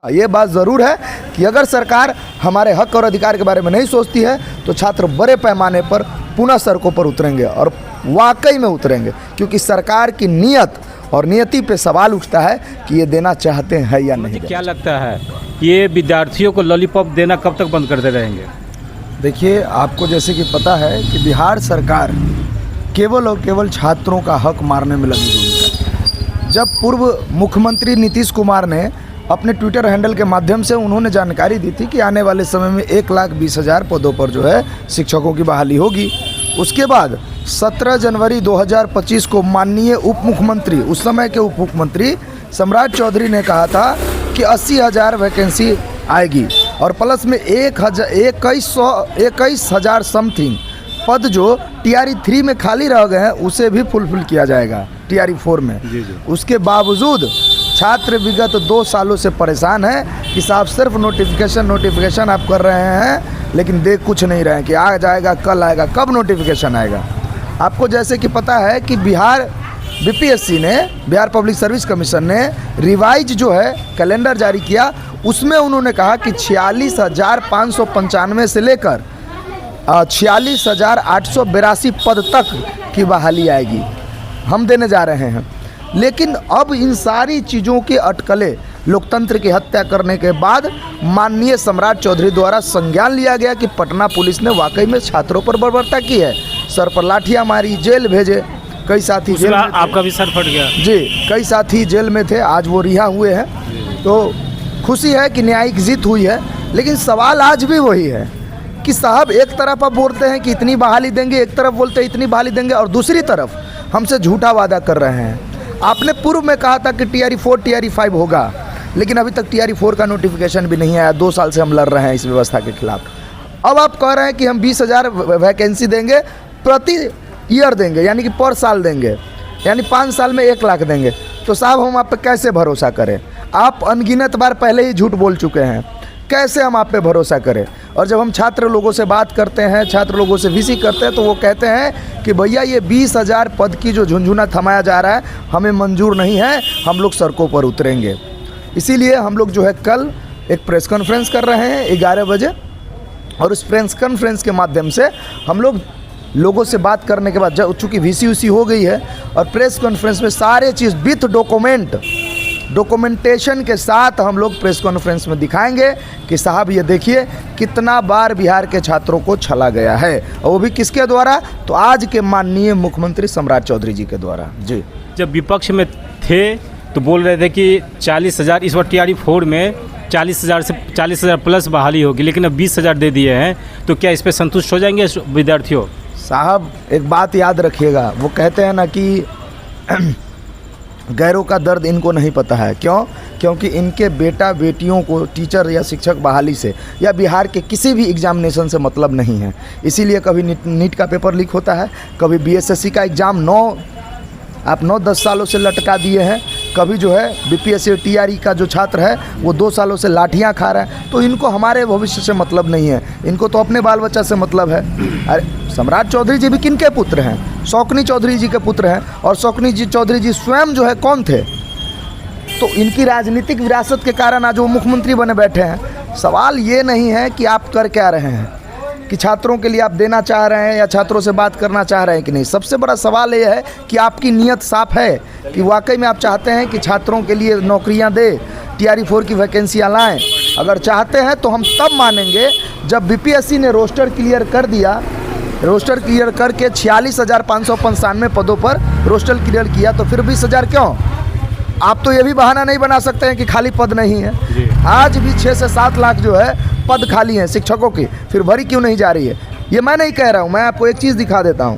ये बात ज़रूर है कि अगर सरकार हमारे हक और अधिकार के बारे में नहीं सोचती है तो छात्र बड़े पैमाने पर पुनः सड़कों पर उतरेंगे और वाकई में उतरेंगे, क्योंकि सरकार की नीयत और नियति पे सवाल उठता है कि ये देना चाहते हैं या नहीं। क्या लगता है ये विद्यार्थियों को लॉलीपॉप देना कब तक बंद करते रहेंगे? देखिए, आपको जैसे कि पता है कि बिहार सरकार केवल और केवल छात्रों का हक मारने में लगी हुई है। जब पूर्व मुख्यमंत्री नीतीश कुमार ने अपने ट्विटर हैंडल के माध्यम से उन्होंने जानकारी दी थी कि आने वाले समय में 1,20,000 पदों पर जो है शिक्षकों की बहाली होगी। उसके बाद 17 जनवरी 2025 को माननीय उप मुख्यमंत्री, उस समय के उप मुख्यमंत्री सम्राट चौधरी ने कहा था कि 80,000 वैकेंसी आएगी और प्लस में 21,000 समथिंग पद जो TRE 3 में खाली रह गए हैं उसे भी फुलफिल किया जाएगा TRE 4 में। उसके बावजूद छात्र विगत 2 सालों से परेशान है कि साहब सिर्फ नोटिफिकेशन आप कर रहे हैं, लेकिन देख कुछ नहीं रहे हैं कि आ जाएगा, कल आएगा, कब नोटिफिकेशन आएगा। आपको जैसे कि पता है कि बिहार BPSC ने, बिहार पब्लिक सर्विस कमीशन ने रिवाइज जो है कैलेंडर जारी किया, उसमें उन्होंने कहा कि 46,595 से लेकर 46,882 पद तक की बहाली आएगी, हम देने जा रहे हैं। लेकिन अब इन सारी चीज़ों के अटकलें, लोकतंत्र की हत्या करने के बाद माननीय सम्राट चौधरी द्वारा संज्ञान लिया गया कि पटना पुलिस ने वाकई में छात्रों पर बर्बरता की है, सर पर लाठियां मारी, जेल भेजे, कई साथी जेल में थे। आपका भी सर फट गया जी, कई साथी जेल में थे, आज वो रिहा हुए हैं। तो खुशी है कि न्यायिक जीत हुई है, लेकिन सवाल आज भी वही है कि साहब एक तरफ आप बोलते हैं कि इतनी बहाली देंगे, एक तरफ बोलते हैं इतनी बहाली देंगे, और दूसरी तरफ हमसे झूठा वादा कर रहे हैं। आपने पूर्व में कहा था कि TRE 4 TRE 5 होगा, लेकिन अभी तक TRE 4 का नोटिफिकेशन भी नहीं आया। 2 साल से हम लड़ रहे हैं इस व्यवस्था के खिलाफ। अब आप कह रहे हैं कि हम 20,000 वैकेंसी देंगे, प्रति ईयर देंगे, यानी कि पर साल देंगे, यानी 5 साल में 1 लाख देंगे। तो साहब हम आप पे कैसे भरोसा करें? आप अनगिनत बार पहले ही झूठ बोल चुके हैं, कैसे हम आप पे भरोसा करें? और जब हम छात्र लोगों से बात करते हैं, छात्र लोगों से VC करते हैं, तो वो कहते हैं कि भैया ये 20,000 पद की जो झुंझुना थमाया जा रहा है हमें मंजूर नहीं है, हम लोग सड़कों पर उतरेंगे। इसीलिए हम लोग जो है कल एक प्रेस कॉन्फ्रेंस कर रहे हैं 11 बजे, और उस प्रेस कॉन्फ्रेंस के माध्यम से हम लोग लोगों से बात करने के बाद, चूँकि VC हो गई है, और प्रेस कॉन्फ्रेंस में सारे चीज़ विथ डॉक्यूमेंटेशन के साथ हम लोग प्रेस कॉन्फ्रेंस में दिखाएंगे कि साहब ये देखिए कितना बार बिहार के छात्रों को छला गया है, और वो भी किसके द्वारा? तो आज के माननीय मुख्यमंत्री सम्राट चौधरी जी के द्वारा। जी, जब विपक्ष में थे तो बोल रहे थे कि 40,000, इस बार TRE 4 में 40,000 से 40,000 प्लस बहाली होगी, लेकिन अब 20,000 दे दिए हैं, तो क्या इस पर संतुष्ट हो जाएंगे विद्यार्थियों? साहब एक बात याद रखिएगा, वो कहते हैं ना कि गैरों का दर्द इनको नहीं पता है। क्यों? क्योंकि इनके बेटा बेटियों को टीचर या शिक्षक बहाली से या बिहार के किसी भी एग्जामिनेशन से मतलब नहीं है। इसीलिए कभी नीट का पेपर लीक होता है, कभी BSSC का एग्ज़ाम 9-10 सालों से लटका दिए हैं, कभी जो है BPSC TRE का जो छात्र है वो 2 सालों से लाठियां खा रहा है। तो इनको हमारे भविष्य से मतलब नहीं है, इनको तो अपने बाल बच्चा से मतलब है। अरे सम्राट चौधरी जी भी किनके पुत्र हैं? शौकनी चौधरी जी के पुत्र हैं, और शौकनी जी चौधरी जी स्वयं जो है कौन थे? तो इनकी राजनीतिक विरासत के कारण आज वो मुख्यमंत्री बने बैठे हैं। सवाल ये नहीं है कि आप कर क्या रहे हैं, कि छात्रों के लिए आप देना चाह रहे हैं या छात्रों से बात करना चाह रहे हैं कि नहीं। सबसे बड़ा सवाल ये है कि आपकी नीयत साफ है कि वाकई में आप चाहते हैं कि छात्रों के लिए नौकरियां दे, TRE 4 की वैकेंसियाँ लाएं। अगर चाहते हैं तो हम तब मानेंगे जब BPSC ने रोस्टर क्लियर कर दिया, रोस्टर क्लियर करके 46,595 पदों पर रोस्टर क्लियर किया, तो फिर 20,000 क्यों? आप तो ये भी बहाना नहीं बना सकते हैं कि खाली पद नहीं है। आज भी 6 से 7 लाख जो है पद खाली हैं शिक्षकों की, फिर भरी क्यों नहीं जा रही है? ये मैं नहीं कह रहा हूँ, मैं आपको एक चीज़ दिखा देता हूँ।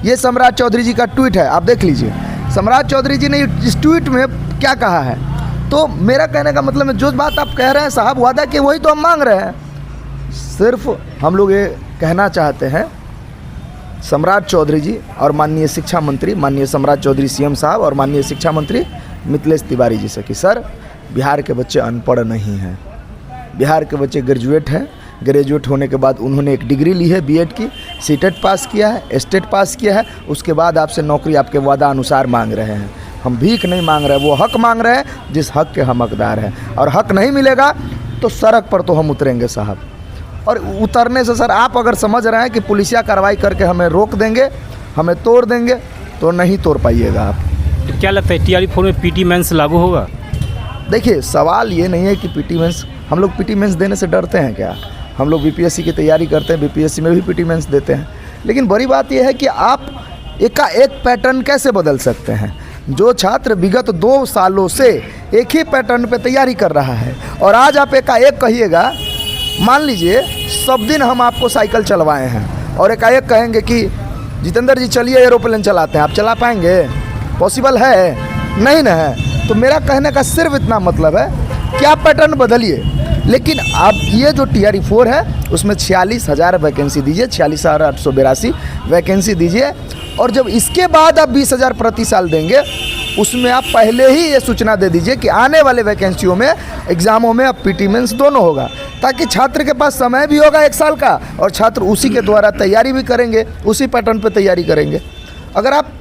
ये सम्राट चौधरी जी का ट्वीट है, आप देख लीजिए। सम्राट चौधरी जी ने इस ट्वीट में क्या कहा है? तो मेरा कहने का मतलब है, जो बात आप कह रहे हैं साहब वादा की, वही तो हम मांग रहे हैं। सिर्फ हम लोग ये कहना चाहते हैं सम्राट चौधरी जी और माननीय शिक्षा मंत्री, माननीय सम्राट चौधरी CM साहब और माननीय शिक्षा मंत्री मिथिलेश तिवारी जी से कि सर, बिहार के बच्चे अनपढ़ नहीं हैं, बिहार के बच्चे ग्रेजुएट हैं। ग्रेजुएट होने के बाद उन्होंने एक डिग्री ली है B.Ed की, CTET पास किया है, स्टेट पास किया है, उसके बाद आपसे नौकरी आपके वादा अनुसार मांग रहे हैं। हम भीख नहीं मांग रहे, वो हक मांग रहे हैं जिस हक के हम हकदार हैं। और हक नहीं मिलेगा तो सड़क पर तो हम उतरेंगे साहब। और उतरने से सर आप अगर समझ रहे हैं कि पुलिसिया कार्रवाई करके हमें रोक देंगे, हमें तोड़ देंगे, तो नहीं तोड़ पाइएगा आप। तो क्या लगता है टीआरई 4 में पीटी मेंस लागू होगा? देखिए सवाल ये नहीं है कि पीटी मेंस, हम लोग पीटी मेंस देने से डरते हैं क्या? हम लोग बीपीएससी की तैयारी करते हैं, बीपीएससी में भी पीटी मेंस देते हैं। लेकिन बड़ी बात यह है कि आप एकाएक पैटर्न कैसे बदल सकते हैं? जो छात्र विगत 2 सालों से एक ही पैटर्न पे तैयारी कर रहा है और आज आप एकाएक कहिएगा, मान लीजिए सब दिन हम आपको साइकिल चलवाए हैं और एकाएक कहेंगे कि जितेंद्र जी चलिए एरोप्लेन चलाते हैं, आप चला पाएंगे? पॉसिबल है? नहीं ना है। तो मेरा कहने का सिर्फ इतना मतलब है कि आप पैटर्न बदलिए। लेकिन अब ये जो टीआरई 4 है उसमें 46,000 वैकेंसी दीजिए, 46,882 वैकेंसी दीजिए। और जब इसके बाद आप 20,000 प्रति साल देंगे, उसमें आप पहले ही ये सूचना दे दीजिए कि आने वाले वैकेंसियों में एग्ज़ामों में अब पीटी मेंस दोनों होगा, ताकि छात्र के पास समय भी होगा 1 साल का और छात्र उसी के द्वारा तैयारी भी करेंगे, उसी पैटर्न पे तैयारी करेंगे। अगर आप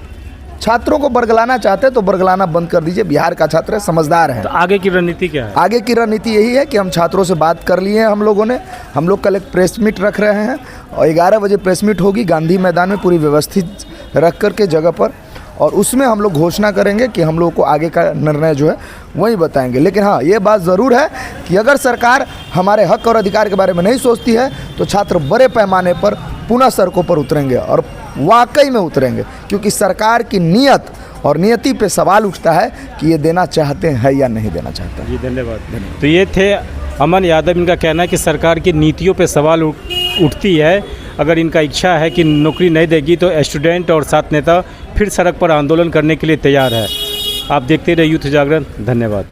छात्रों को बरगलाना चाहते हैं तो बरगलाना बंद कर दीजिए। बिहार का छात्र समझदार है। तो आगे की रणनीति क्या है? आगे की रणनीति यही है कि हम छात्रों से बात कर लिए हैं हम लोगों ने। हम लोग कल एक प्रेस मीट रख रहे हैं और 11 बजे प्रेस मीट होगी गांधी मैदान में, पूरी व्यवस्थित रख कर के जगह पर, और उसमें हम लोग घोषणा करेंगे कि हम लोग को आगे का निर्णय जो है वही बताएंगे। लेकिन हाँ, ये बात ज़रूर है कि अगर सरकार हमारे हक और अधिकार के बारे में नहीं सोचती है तो छात्र बड़े पैमाने पर पुनः सड़कों पर उतरेंगे और वाकई में उतरेंगे, क्योंकि सरकार की नीयत और नियति पे सवाल उठता है कि ये देना चाहते हैं या नहीं देना चाहते हैं। जी धन्यवाद। तो ये थे अमन यादव। इनका कहना है कि सरकार की नीतियों पे सवाल उठती है। अगर इनका इच्छा है कि नौकरी नहीं देगी तो स्टूडेंट और साथ नेता फिर सड़क पर आंदोलन करने के लिए तैयार है। आप देखते रहिए यूथ जागरण। धन्यवाद।